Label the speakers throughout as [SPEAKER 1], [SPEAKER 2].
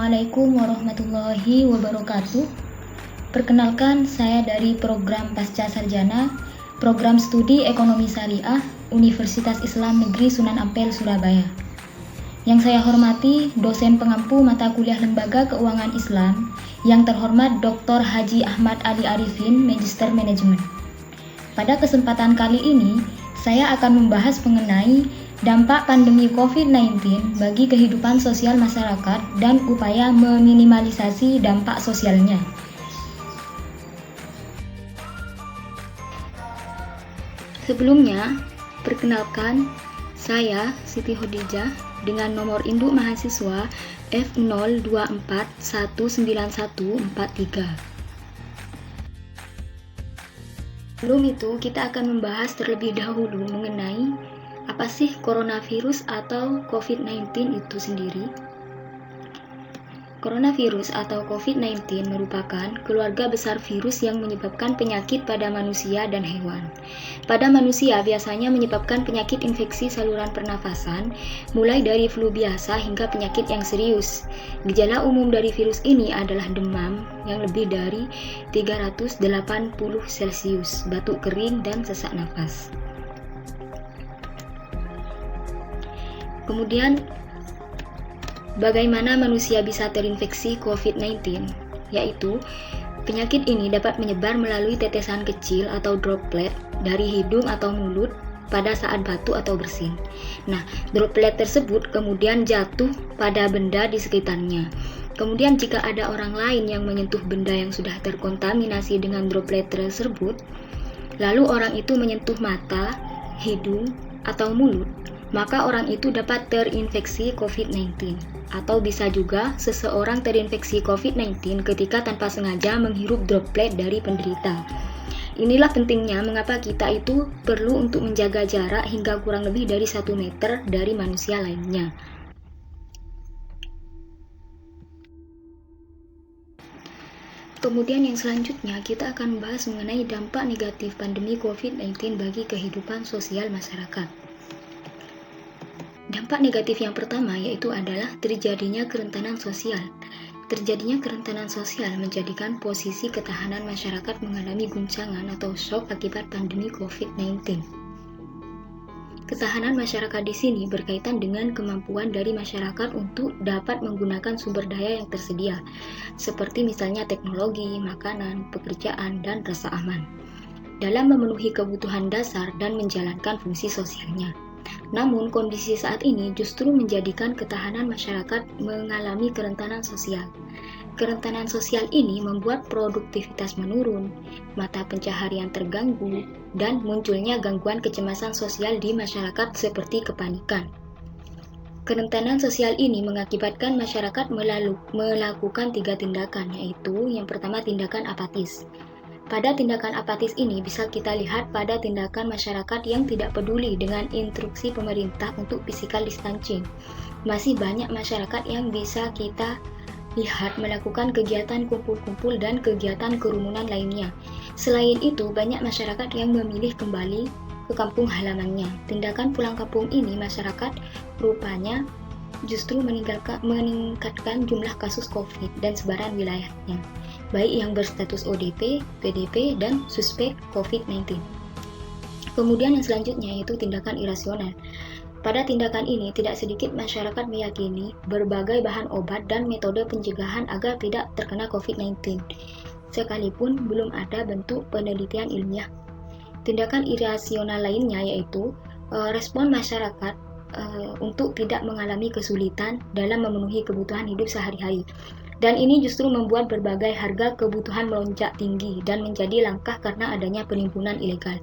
[SPEAKER 1] Assalamualaikum warahmatullahi wabarakatuh. Perkenalkan, saya dari program Pasca Sarjana, Program Studi Ekonomi Syariah, Universitas Islam Negeri Sunan Ampel, Surabaya. Yang saya hormati, dosen pengampu mata kuliah Lembaga Keuangan Islam, yang terhormat Dr. Haji Ahmad Ali Arifin, Magister Manajemen. Pada kesempatan kali ini, saya akan membahas mengenai dampak pandemi COVID-19 bagi kehidupan sosial masyarakat dan upaya meminimalisasi dampak sosialnya. Sebelumnya, perkenalkan, saya Siti Khadijah dengan nomor induk mahasiswa F02419143. Sebelum itu, kita akan membahas terlebih dahulu mengenai apa sih coronavirus atau COVID-19 itu sendiri. Coronavirus atau COVID-19 merupakan keluarga besar virus yang menyebabkan penyakit pada manusia dan hewan. Pada manusia biasanya menyebabkan penyakit infeksi saluran pernafasan, mulai dari flu biasa hingga penyakit yang serius. Gejala umum dari virus ini adalah demam yang lebih dari 380 Celcius, batuk kering, dan sesak nafas. Kemudian, bagaimana manusia bisa terinfeksi COVID-19? Yaitu, penyakit ini dapat menyebar melalui tetesan kecil atau droplet dari hidung atau mulut pada saat batuk atau bersin. Nah, droplet tersebut kemudian jatuh pada benda di sekitarnya. Kemudian jika ada orang lain yang menyentuh benda yang sudah terkontaminasi dengan droplet tersebut, lalu orang itu menyentuh mata, hidung, atau mulut, maka orang itu dapat terinfeksi COVID-19. Atau bisa juga seseorang terinfeksi COVID-19 ketika tanpa sengaja menghirup droplet dari penderita. Inilah pentingnya mengapa kita itu perlu untuk menjaga jarak hingga kurang lebih dari 1 meter dari manusia lainnya. Kemudian yang selanjutnya kita akan membahas mengenai dampak negatif pandemi COVID-19 bagi kehidupan sosial masyarakat. Dampak negatif yang pertama yaitu adalah terjadinya kerentanan sosial. Terjadinya kerentanan sosial menjadikan posisi ketahanan masyarakat mengalami guncangan atau shock akibat pandemi COVID-19. Ketahanan masyarakat di sini berkaitan dengan kemampuan dari masyarakat untuk dapat menggunakan sumber daya yang tersedia, seperti misalnya teknologi, makanan, pekerjaan, dan rasa aman, dalam memenuhi kebutuhan dasar dan menjalankan fungsi sosialnya. Namun, kondisi saat ini justru menjadikan ketahanan masyarakat mengalami kerentanan sosial. Kerentanan sosial ini membuat produktivitas menurun, mata pencaharian terganggu, dan munculnya gangguan kecemasan sosial di masyarakat seperti kepanikan. Kerentanan sosial ini mengakibatkan masyarakat melakukan 3 tindakan, yaitu yang pertama tindakan apatis. Pada tindakan apatis ini bisa kita lihat pada tindakan masyarakat yang tidak peduli dengan instruksi pemerintah untuk physical distancing. Masih banyak masyarakat yang bisa kita lihat melakukan kegiatan kumpul-kumpul dan kegiatan kerumunan lainnya. Selain itu, banyak masyarakat yang memilih kembali ke kampung halamannya. Tindakan pulang kampung ini masyarakat rupanya justru meningkatkan jumlah kasus COVID dan sebaran wilayahnya, baik yang berstatus ODP, PDP, dan suspek COVID-19. Kemudian yang selanjutnya yaitu tindakan irasional. Pada tindakan ini tidak sedikit masyarakat meyakini berbagai bahan obat dan metode pencegahan agar tidak terkena COVID-19, sekalipun belum ada bentuk penelitian ilmiah. Tindakan irasional lainnya yaitu respon masyarakat untuk tidak mengalami kesulitan dalam memenuhi kebutuhan hidup sehari-hari. Dan ini justru membuat berbagai harga kebutuhan melonjak tinggi dan menjadi langkah karena adanya penimbunan ilegal.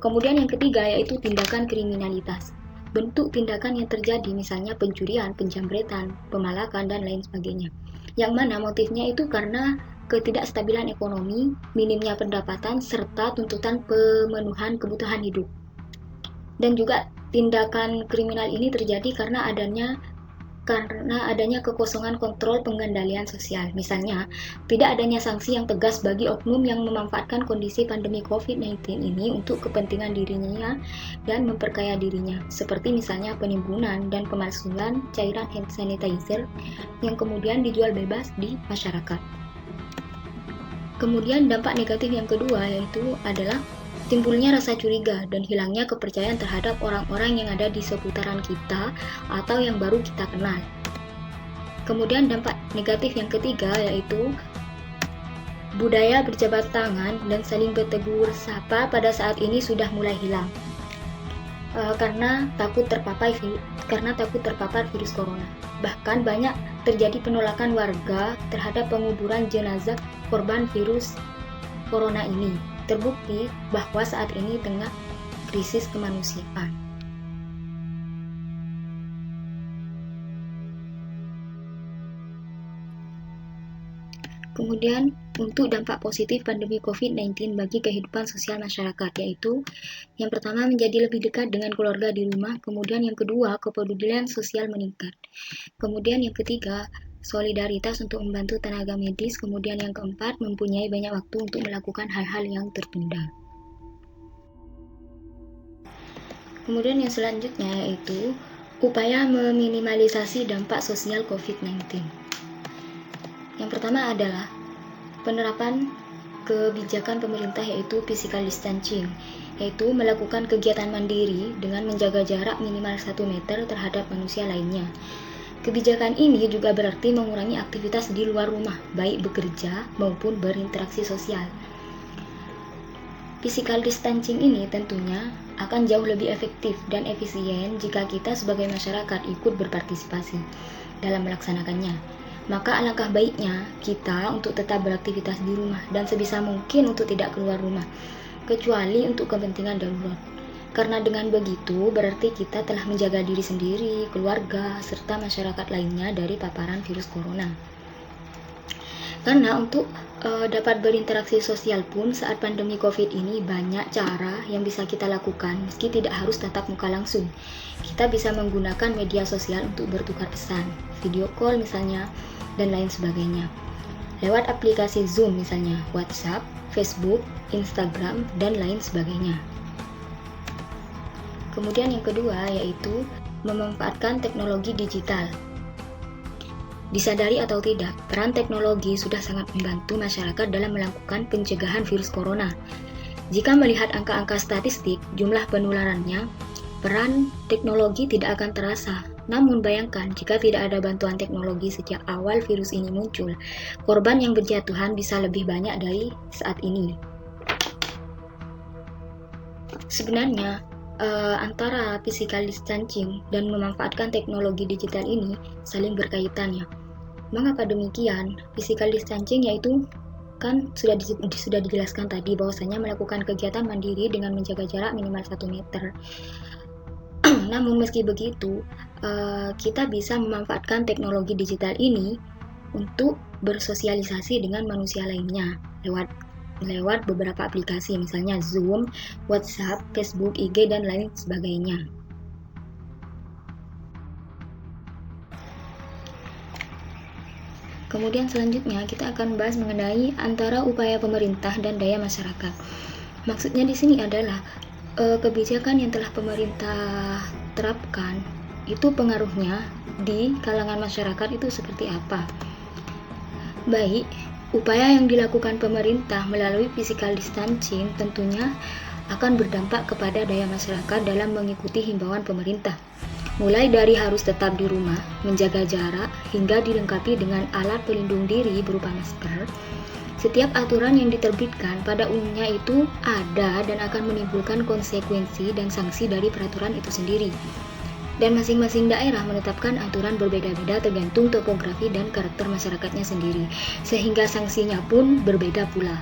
[SPEAKER 1] Kemudian yang ketiga yaitu tindakan kriminalitas. Bentuk tindakan yang terjadi misalnya pencurian, penjamretan, pemalakan, dan lain sebagainya. Yang mana motifnya itu karena ketidakstabilan ekonomi, minimnya pendapatan, serta tuntutan pemenuhan kebutuhan hidup. Dan juga tindakan kriminal ini terjadi karena adanya karena adanya kekosongan kontrol pengendalian sosial. Misalnya, tidak adanya sanksi yang tegas bagi oknum yang memanfaatkan kondisi pandemi COVID-19 ini untuk kepentingan dirinya dan memperkaya dirinya, seperti misalnya penimbunan dan pemalsuan cairan hand sanitizer yang kemudian dijual bebas di masyarakat. Kemudian dampak negatif yang kedua yaitu adalah timbulnya rasa curiga dan hilangnya kepercayaan terhadap orang-orang yang ada di seputaran kita atau yang baru kita kenal. Kemudian dampak negatif yang ketiga yaitu budaya berjabat tangan dan saling bertegur sapa pada saat ini sudah mulai hilang karena takut terpapar virus corona. Bahkan banyak terjadi penolakan warga terhadap penguburan jenazah korban virus corona ini. Terbukti bahwa saat ini tengah krisis kemanusiaan. Kemudian untuk dampak positif pandemi COVID-19 bagi kehidupan sosial masyarakat, yaitu yang pertama menjadi lebih dekat dengan keluarga di rumah, kemudian yang kedua kepedulian sosial meningkat, kemudian yang ketiga solidaritas untuk membantu tenaga medis, kemudian yang keempat mempunyai banyak waktu untuk melakukan hal-hal yang tertunda. Kemudian yang selanjutnya yaitu upaya meminimalisasi dampak sosial COVID-19. Yang pertama adalah penerapan kebijakan pemerintah yaitu physical distancing, yaitu melakukan kegiatan mandiri dengan menjaga jarak minimal 1 meter terhadap manusia lainnya. Kebijakan ini juga berarti mengurangi aktivitas di luar rumah, baik bekerja maupun berinteraksi sosial. Physical distancing ini tentunya akan jauh lebih efektif dan efisien jika kita sebagai masyarakat ikut berpartisipasi dalam melaksanakannya. Maka alangkah baiknya kita untuk tetap beraktivitas di rumah dan sebisa mungkin untuk tidak keluar rumah, kecuali untuk kepentingan darurat. Karena dengan begitu berarti kita telah menjaga diri sendiri, keluarga, serta masyarakat lainnya dari paparan virus corona. Karena untuk dapat berinteraksi sosial pun saat pandemi COVID ini banyak cara yang bisa kita lakukan meski tidak harus tatap muka langsung. Kita bisa menggunakan media sosial untuk bertukar pesan, video call misalnya, dan lain sebagainya. Lewat aplikasi Zoom misalnya, WhatsApp, Facebook, Instagram, dan lain sebagainya. Kemudian yang kedua yaitu memanfaatkan teknologi digital. Disadari atau tidak, peran teknologi sudah sangat membantu masyarakat dalam melakukan pencegahan virus corona. Jika melihat angka-angka statistik jumlah penularannya, peran teknologi tidak akan terasa. Namun bayangkan jika tidak ada bantuan teknologi sejak awal virus ini muncul, korban yang berjatuhan bisa lebih banyak dari saat ini. Sebenarnya, antara physical distancing dan memanfaatkan teknologi digital ini saling berkaitan ya. Mengapa demikian? Physical distancing yaitu kan sudah dijelaskan tadi bahwasanya melakukan kegiatan mandiri dengan menjaga jarak minimal 1 meter. Namun meski begitu, kita bisa memanfaatkan teknologi digital ini untuk bersosialisasi dengan manusia lainnya lewat beberapa aplikasi misalnya Zoom, WhatsApp, Facebook, IG, dan lain sebagainya. Kemudian selanjutnya kita akan bahas mengenai antara upaya pemerintah dan daya masyarakat. Maksudnya di sini adalah kebijakan yang telah pemerintah terapkan itu pengaruhnya di kalangan masyarakat itu seperti apa. Baik, upaya yang dilakukan pemerintah melalui physical distancing tentunya akan berdampak kepada daya masyarakat dalam mengikuti himbauan pemerintah. Mulai dari harus tetap di rumah, menjaga jarak, hingga dilengkapi dengan alat pelindung diri berupa masker. Setiap aturan yang diterbitkan pada umumnya itu ada dan akan menimbulkan konsekuensi dan sanksi dari peraturan itu sendiri. Dan masing-masing daerah menetapkan aturan berbeda-beda tergantung topografi dan karakter masyarakatnya sendiri, sehingga sanksinya pun berbeda pula.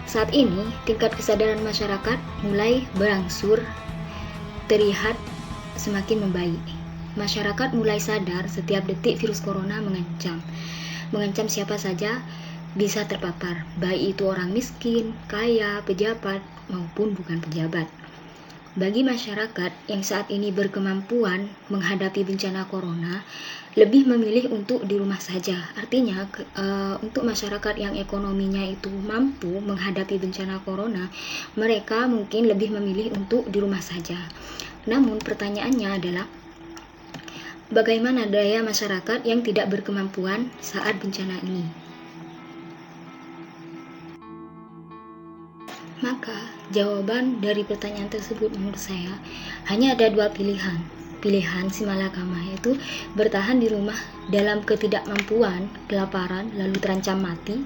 [SPEAKER 1] Saat ini, tingkat kesadaran masyarakat mulai berangsur terlihat semakin membaik. Masyarakat mulai sadar setiap detik virus corona mengancam siapa saja bisa terpapar, baik itu orang miskin, kaya, pejabat, maupun bukan pejabat. Bagi masyarakat yang saat ini berkemampuan menghadapi bencana corona, lebih memilih untuk di rumah saja. Artinya, untuk masyarakat yang ekonominya itu mampu menghadapi bencana corona, mereka mungkin lebih memilih untuk di rumah saja. Namun pertanyaannya adalah, bagaimana daya masyarakat yang tidak berkemampuan saat bencana ini? Maka, jawaban dari pertanyaan tersebut menurut saya hanya ada dua pilihan. Pilihan si malakama, yaitu bertahan di rumah dalam ketidakmampuan, kelaparan, lalu terancam mati,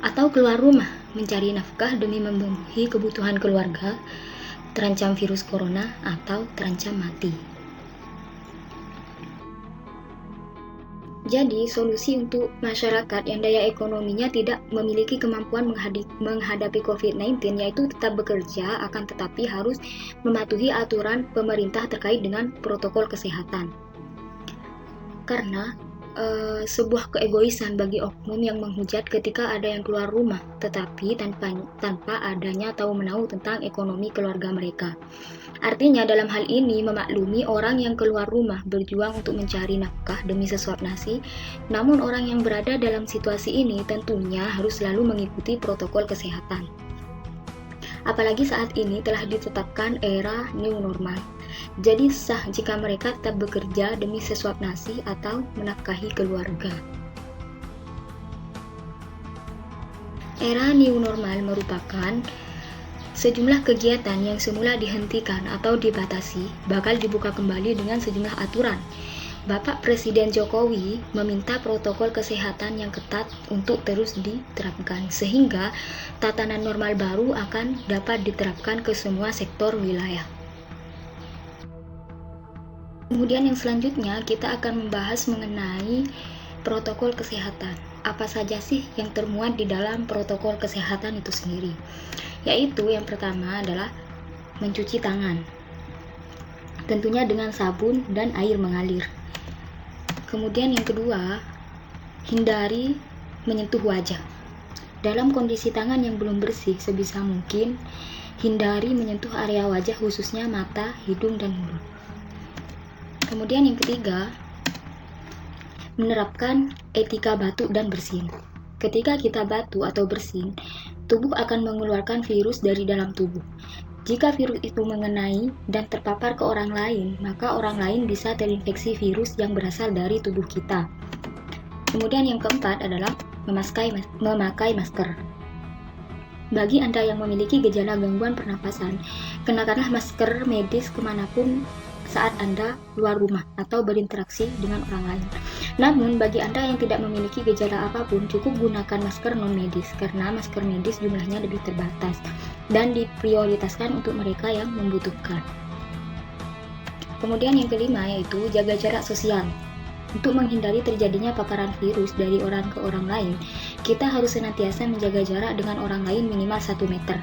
[SPEAKER 1] atau keluar rumah mencari nafkah demi memenuhi kebutuhan keluarga, terancam virus corona, atau terancam mati. Jadi, solusi untuk masyarakat yang daya ekonominya tidak memiliki kemampuan menghadapi COVID-19 yaitu tetap bekerja, akan tetapi harus mematuhi aturan pemerintah terkait dengan protokol kesehatan. Karena sebuah keegoisan bagi oknum yang menghujat ketika ada yang keluar rumah, tetapi tanpa adanya tahu-menahu tentang ekonomi keluarga mereka. Artinya dalam hal ini memaklumi orang yang keluar rumah berjuang untuk mencari nafkah demi sesuap nasi, namun orang yang berada dalam situasi ini tentunya harus selalu mengikuti protokol kesehatan. Apalagi saat ini telah ditetapkan era new normal. Jadi sah jika mereka tetap bekerja demi sesuap nasi atau menafkahi keluarga. Era new normal merupakan sejumlah kegiatan yang semula dihentikan atau dibatasi bakal dibuka kembali dengan sejumlah aturan. Bapak Presiden Jokowi meminta protokol kesehatan yang ketat untuk terus diterapkan, sehingga tatanan normal baru akan dapat diterapkan ke semua sektor wilayah. Kemudian yang selanjutnya kita akan membahas mengenai protokol kesehatan. Apa saja sih yang termuat di dalam protokol kesehatan itu sendiri? Yaitu yang pertama adalah mencuci tangan. Tentunya dengan sabun dan air mengalir. Kemudian yang kedua, hindari menyentuh wajah. Dalam kondisi tangan yang belum bersih, sebisa mungkin hindari menyentuh area wajah khususnya mata, hidung, dan mulut. Kemudian yang ketiga, menerapkan etika batuk dan bersin. Ketika kita batuk atau bersin, tubuh akan mengeluarkan virus dari dalam tubuh. Jika virus itu mengenai dan terpapar ke orang lain, maka orang lain bisa terinfeksi virus yang berasal dari tubuh kita. Kemudian yang keempat adalah memakai masker. Bagi Anda yang memiliki gejala gangguan pernapasan, kenakanlah masker medis kemanapun saat Anda keluar rumah atau berinteraksi dengan orang lain. Namun, bagi Anda yang tidak memiliki gejala apapun, cukup gunakan masker non-medis, karena masker medis jumlahnya lebih terbatas dan diprioritaskan untuk mereka yang membutuhkan. Kemudian yang kelima yaitu jaga jarak sosial. Untuk menghindari terjadinya paparan virus dari orang ke orang lain, kita harus senantiasa menjaga jarak dengan orang lain minimal 1 meter.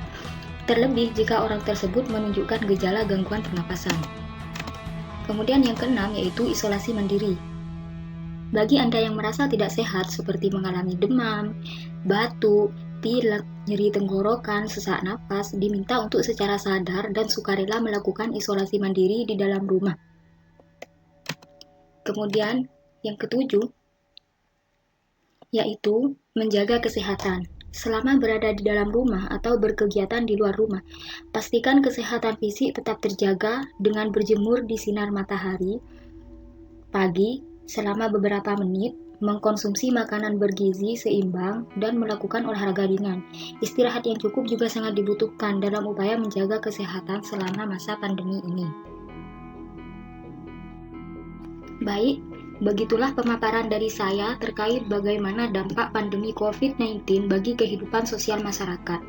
[SPEAKER 1] Terlebih jika orang tersebut menunjukkan gejala gangguan pernapasan. Kemudian yang keenam yaitu isolasi mandiri. Bagi Anda yang merasa tidak sehat seperti mengalami demam, batuk, pilek, nyeri tenggorokan, sesak napas, diminta untuk secara sadar dan sukarela melakukan isolasi mandiri di dalam rumah. Kemudian yang ketujuh yaitu menjaga kesehatan. Selama berada di dalam rumah atau berkegiatan di luar rumah, pastikan kesehatan fisik tetap terjaga dengan berjemur di sinar matahari pagi selama beberapa menit, mengkonsumsi makanan bergizi seimbang, dan melakukan olahraga ringan. Istirahat yang cukup juga sangat dibutuhkan dalam upaya menjaga kesehatan selama masa pandemi ini. Baik, begitulah pemaparan dari saya terkait bagaimana dampak pandemi COVID-19 bagi kehidupan sosial masyarakat.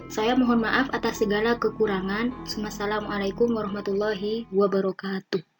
[SPEAKER 1] Saya mohon maaf atas segala kekurangan. Wassalamualaikum warahmatullahi wabarakatuh.